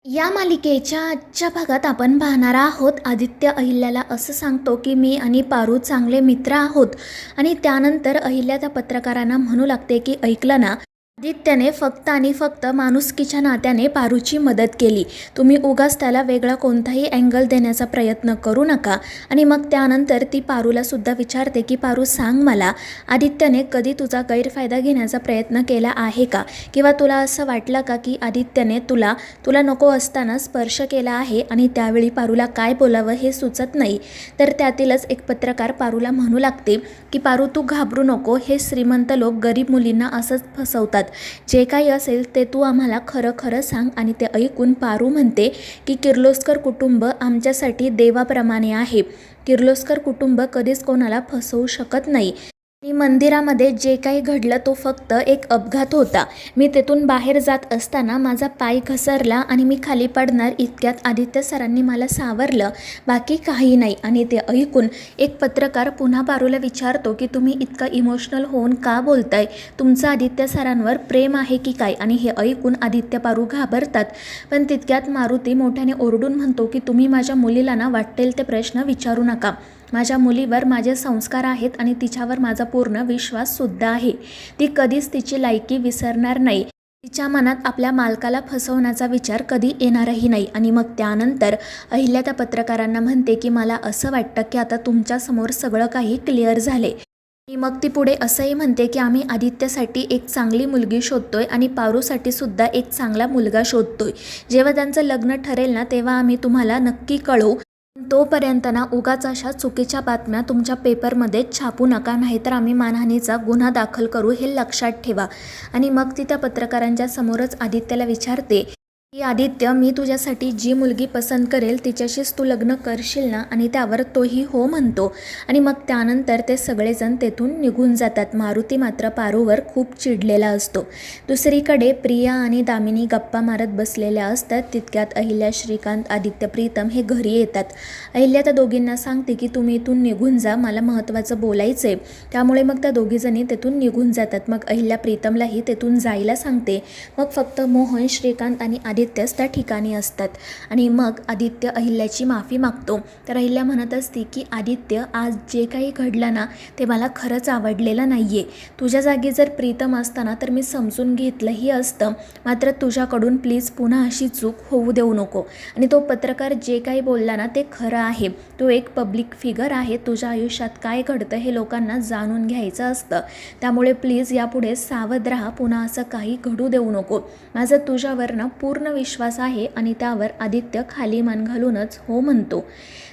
या मालिकेच्या आजच्या भागात आपण पाहणार आहोत. आदित्य अहिल्याला असं सांगतो की मी आणि पारू चांगले मित्र आहोत आणि त्यानंतर अहिल्या त्या पत्रकारांना म्हणू लागते की ऐकलं ना, आदित्यने फक्त आणि फक्त माणुसकीच्या नात्याने पारूची मदत केली. तुम्ही उगाच त्याला वेगळा कोणताही अँगल देण्याचा प्रयत्न करू नका. आणि मग त्यानंतर ती पारूला सुद्धा विचारते की पारू सांग मला, आदित्यने कधी तुझा गैरफायदा घेण्याचा प्रयत्न केला आहे का? किंवा तुला असं वाटलं का की आदित्यने तुला नको असताना स्पर्श केला आहे? आणि त्यावेळी पारूला काय बोलावं हे सुचत नाही. तर त्यातीलच एक पत्रकार पारूला म्हणू लागते की पारू तू घाबरू नको, हे श्रीमंत लोक गरीब मुलींना असंच फसवतात. जे काही असेल ते तू आम्हाला खरं खरं सांग. आणि ते ऐकून पारू म्हणते की किर्लोस्कर कुटुंब आमच्यासाठी देवाप्रमाणे आहे. किर्लोस्कर कुटुंब कधीच कोणाला फसवू शकत नाही. आणि मंदिरामध्ये जे काही घडलं तो फक्त एक अपघात होता. मी तेथून बाहेर जात असताना माझा पाय घसरला आणि मी खाली पडणार इतक्यात आदित्य सरांनी मला सावरलं, बाकी काही नाही. आणि ते ऐकून एक पत्रकार पुन्हा पारूला विचारतो की तुम्ही इतका इमोशनल होऊन का बोलताय? तुमचं आदित्य सरांवर प्रेम आहे की काय? आणि हे ऐकून आदित्य पारू घाबरतात. पण तितक्यात मारुती मोठ्याने ओरडून म्हणतो की तुम्ही माझ्या मुलीला ना वाटेल ते प्रश्न विचारू नका. माझ्या मुलीवर माझे संस्कार आहेत आणि तिच्यावर माझा पूर्ण विश्वाससुद्धा आहे. ती कधीच तिची लायकी विसरणार नाही. तिच्या मनात आपल्या मालकाला फसवण्याचा विचार कधी येणारही नाही. आणि मग त्यानंतर अहिल्या त्या पत्रकारांना म्हणते की मला असं वाटतं की आता तुमच्यासमोर सगळं काही क्लिअर झाले. आणि मग ती पुढे असंही म्हणते की आम्ही आदित्यसाठी एक चांगली मुलगी शोधतोय आणि पारूसाठी सुद्धा एक चांगला मुलगा शोधतोय. जेव्हा त्यांचं लग्न ठरेल ना, तेव्हा आम्ही तुम्हाला नक्की कळवू. तोपर्यंत ना उगाच अशा चुकीच्या बातम्या तुमच्या पेपरमध्ये छापू नका, नाहीतर आम्ही मानहानीचा गुन्हा दाखल करू, हे लक्षात ठेवा. आणि मग ती त्या पत्रकारांच्या समोरच आदित्यला विचारते की आदित्य, मी तुझ्यासाठी जी मुलगी पसंत करेल तिच्याशीच तू लग्न करशील ना? आणि त्यावर तोही हो म्हणतो. आणि मग त्यानंतर ते सगळेजण तेथून निघून जातात. मारुती मात्र पारूवर खूप चिडलेला असतो. दुसरीकडे प्रिया आणि दामिनी गप्पा मारत बसलेल्या असतात. तितक्यात अहिल्या, श्रीकांत, आदित्य, प्रीतम हे घरी येतात. अहिल्या त्या दोघींना सांगते की तुम्ही इथून निघून जा, मला महत्त्वाचं बोलायचं आहे. त्यामुळे मग त्या दोघीजणी तेथून निघून जातात. मग अहिल्या प्रीतमलाही तेथून जायला सांगते. मग फक्त मोहन, श्रीकांत आणि आदित्यच त्या ठिकाणी असतात. आणि मग आदित्य अहिल्याची माफी मागतो. तर अहिल्या म्हणत असते की आदित्य, आज जे काही घडलं ना, ते मला खरंच आवडलेलं नाही आहे. तुझ्या जागी जर प्रीतम असताना तर मी समजून घेतलंही असतं, मात्र तुझ्याकडून प्लीज पुन्हा अशी चूक होऊ देऊ नको. आणि तो पत्रकार जे काही बोलला ना, ते खरं आहे. तो एक पब्लिक फिगर आहे. तुझ्या आयुष्यात काय घडतं हे लोकांना जाणून घ्यायचं असतं. त्यामुळे प्लीज यापुढे सावध राहा, पुन्हा असं काही घडू देऊ नको. माझं तुझ्यावर ना पूर्ण विश्वास आहे. आणि त्यावर आदित्य खाली मान घालूनच हो म्हणतो.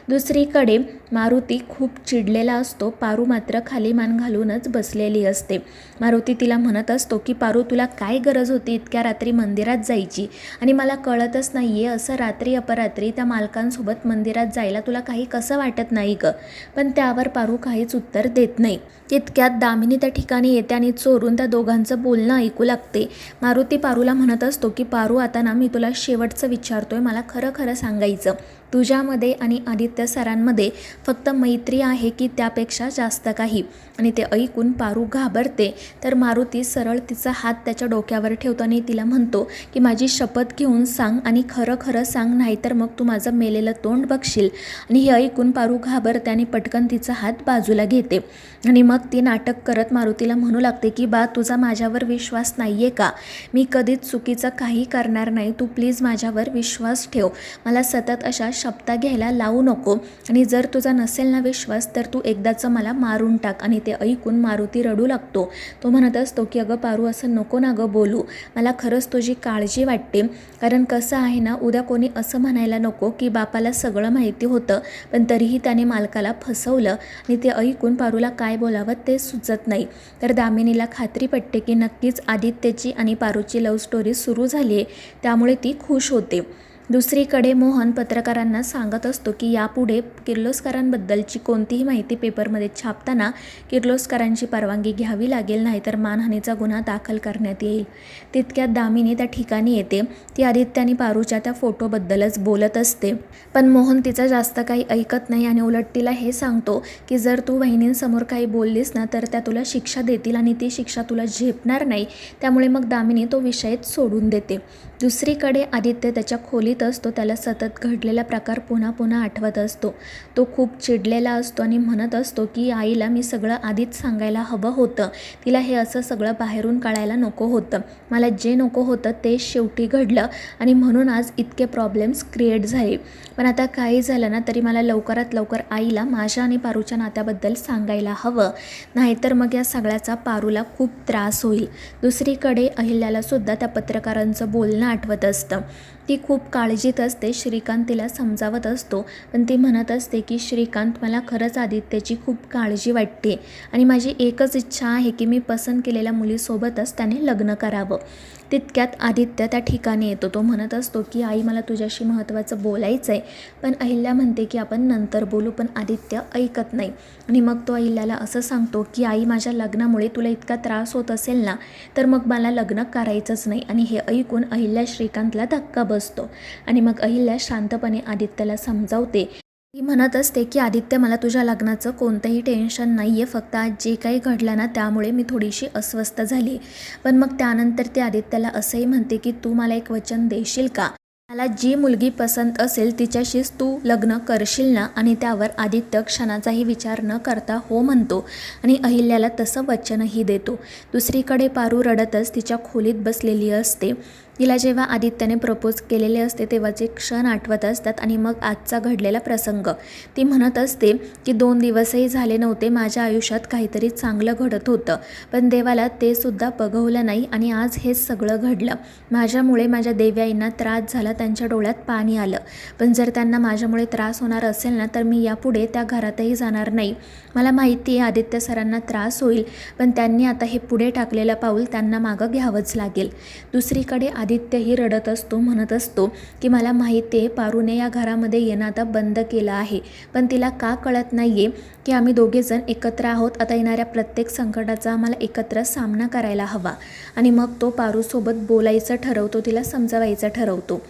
दुसरीकडे मारुती खूप चिडलेला असतो. पारू मात्र खाली मान घालूनच बसलेली असते. मारुती तिला म्हणत असतो की पारू, तुला काय गरज होती इतक्या रात्री मंदिरात जायची? आणि मला कळतच नाही आहे, असं रात्री अपरात्री त्या मालकांसोबत मंदिरात जायला तुला काही कसं वाटत नाही ग? पण त्यावर पारू काहीच उत्तर देत नाही. तितक्यात दामिनी त्या ठिकाणी येते आणि चोरून त्या दोघांचं बोलणं ऐकू लागते. मारुती पारूला म्हणत असतो की पारू, आता ना मी तुला शेवटचं विचारतोय, मला खरं खरं सांगायचं, तुझ्यामध्ये आणि आदित्य सरांमध्ये फक्त मैत्री आहे की त्यापेक्षा जास्त काही? आणि ते ऐकून पारू घाबरते. तर मारुती सरळ तिचा हात त्याच्या डोक्यावर ठेवतो आणि तिला म्हणतो की माझी शपथ घेऊन सांग आणि खरं खरं सांग, नाहीतर मग तू माझं मेलेलं तोंड बघशील. आणि हे ऐकून पारू घाबरते आणि पटकन तिचा हात बाजूला घेते. आणि मग ती नाटक करत मारुतीला म्हणू लागते की बा, तुझा माझ्यावर विश्वास नाही आहे का? मी कधीच चुकीचं काही करणार नाही, तू प्लीज माझ्यावर विश्वास ठेव. मला सतत अशा शब्द घ्यायला लावू नको. आणि जर तुझा नसेल ना विश्वास तर तू एकदाचं मला मारून टाक. आणि ते ऐकून मारुती रडू लागतो. तो म्हणत असतो की अगं पारू, असं नको ना गं बोलू, मला खरंच तुझी काळजी वाटते. कारण कसं आहे ना, उद्या कोणी असं म्हणायला नको की बापाला सगळं माहिती होतं पण तरीही त्याने मालकाला फसवलं. आणि ते ऐकून पारूला काय बोलावं ते सुचत नाही. तर दामिनीला खात्री पटते की नक्कीच आदित्यची आणि पारूची लव्ह स्टोरी सुरू झाली आहे, त्यामुळे ती खुश होते. दुसरीकडे मोहन पत्रकारांना सांगत असतो की यापुढे किर्लोस्करांबद्दलची कोणतीही माहिती पेपरमध्ये छापताना किर्लोस्करांची परवानगी घ्यावी लागेल, नाहीतर मानहानीचा गुन्हा दाखल करण्यात येईल. तितक्यात दामिनी त्या ठिकाणी येते. ती आदित्य आणि पारूच्या त्या फोटोबद्दलच बोलत असते. पण मोहन तिचं जास्त काही ऐकत नाही आणि उलट तिला हे सांगतो की जर तू वहिनींसमोर काही बोललीस ना तर त्या तुला शिक्षा देतील आणि ती शिक्षा तुला झेपणार नाही. त्यामुळे मग दामिनी तो विषयच सोडून देते. दुसरीकडे आदित्य त्याच्या खोलीत असतो. त्याला सतत घडलेला प्रकार पुन्हा पुन्हा आठवत असतो. तो खूप चिडलेला असतो आणि म्हणत असतो की आईला मी सगळं आधीच सांगायला हवं होतं. तिला हे असं सगळं बाहेरून कळायला नको होतं. मला जे नको होतं ते शेवटी घडलं आणि म्हणून आज इतके प्रॉब्लेम्स क्रिएट झाले. पण आता काही झालं ना तरी मला लवकरात लवकर आईला माझ्या आणि पारूच्या नात्याबद्दल सांगायला हवं. नाहीतर मग या सगळ्याचा पारूला खूप त्रास होईल. दुसरीकडे अहिल्याला सुद्धा त्या पत्रकारांचं बोलणं आठवत असतं. ती खूप काळजीत असते. श्रीकांत तिला समजावत असतो, पण ती म्हणत असते की श्रीकांत, मला खरंच आदित्यची खूप काळजी वाटते आणि माझी एकच इच्छा आहे की मी पसंत केलेल्या मुलीसोबतच त्याने लग्न करावं. तितक्यात आदित्य त्या ठिकाणी येतो. तो म्हणत असतो की आई, मला तुझ्याशी महत्त्वाचं बोलायचं आहे. पण अहिल्या म्हणते की आपण नंतर बोलू, पण आदित्य ऐकत नाही आणि मग तो अहिल्याला असं सांगतो की आई, माझ्या लग्नामुळे तुला इतका त्रास होत असेल ना तर मग मला लग्न करायचंच नाही. आणि हे ऐकून अहिल्या श्रीकांतला धक्का बसतो आणि मग अहिल्या शांतपणे आदित्यला समजावते. ती म्हणत असते की आदित्य, मला तुझ्या लग्नाचं कोणतंही टेन्शन नाही आहे. फक्त आज जे काही घडलं ना त्यामुळे मी थोडीशी अस्वस्थ झाली. पण मग त्यानंतर ती आदित्यला असंही म्हणते की तू मला एक वचन देशील का? मला जी मुलगी पसंत असेल तिच्याशीच तू लग्न करशील ना? आणि त्यावर आदित्य क्षणाचाही विचार न करता हो म्हणतो आणि अहिल्याला तसं वचनही देतो. दुसरीकडे पारू रडतच तिच्या खोलीत बसलेली असते. तिला जेव्हा आदित्यने प्रपोज केलेले असते तेव्हाचे क्षण आठवत असतात आणि मग आजचा घडलेला प्रसंग. ती म्हणत असते की 2 दिवसही झाले नव्हते, माझ्या आयुष्यात काहीतरी चांगलं घडत होतं, पण देवाला ते सुद्धा बघवलं नाही आणि आज हे सगळं घडलं. माझ्यामुळे माझ्या देव्याईंना त्रास झाला, त्यांच्या डोळ्यात पाणी आलं. पण जर त्यांना माझ्यामुळे त्रास होणार असेल ना तर मी यापुढे त्या घरातही जाणार नाही. मला माहिती आहे आदित्य सरांना त्रास होईल, पण त्यांनी आता हे पुढे टाकलेलं पाऊल त्यांना मागं घ्यावंच लागेल. दुसरीकडे आदित्यही रडत असतो. म्हणत असतो की मला माहिती आहे पारूने या घरामध्ये येणं आता बंद केलं आहे, पण तिला का कळत नाही आहे की आम्ही दोघेजण एकत्र आहोत. आता येणाऱ्या प्रत्येक संकटाचा आम्हाला एकत्र सामना करायला हवा. आणि मग तो पारूसोबत बोलायचं ठरवतो, तिला समजावायचं ठरवतो.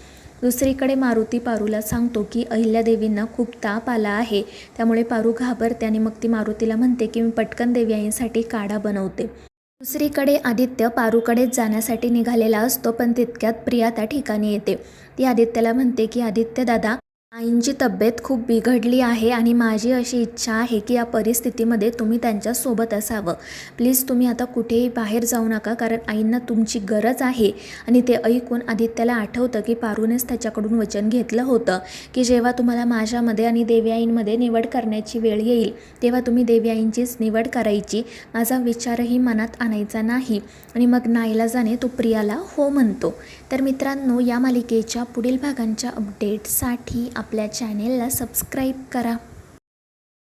दुसरीकडे मारुती पारूला सांगतो की अहिल्यादेवींना खूप ताप आला आहे, त्यामुळे पारू घाबरते आणि मग ती मारुतीला म्हणते की मी पटकन देव्याईंसाठी काढा बनवते. दुसरीकडे आदित्य पारूकडे जाण्यासाठी निघालेला असतो, पण तितक्यात प्रिया त्या ठिकाणी येते. ती आदित्यला म्हणते की आदित्य दादा, आईंची तब्येत खूप बिघडली आहे आणि माझी अशी इच्छा आहे की या परिस्थितीमध्ये तुम्ही त्यांच्यासोबत असावं. प्लीज तुम्ही आता कुठेही बाहेर जाऊ नका, कारण आईंना तुमची गरज आहे. आणि ते ऐकून आदित्यला आठवतं की पारूनेच त्याच्याकडून वचन घेतलं होतं की जेव्हा तुम्हाला माझ्यामध्ये आणि देव्याईंमध्ये निवड करण्याची वेळ येईल तेव्हा तुम्ही देव्याईंचीच निवड करायची. माझा विचारही मनात आणायचा नाही. आणि मग नाईलाजाने तो प्रियाला हो म्हणतो. तर मित्रांनो, या मालिकेच्या पुढील भागांच्या अपडेटसाठी आपल्या चॅनेलला सबस्क्राईब करा.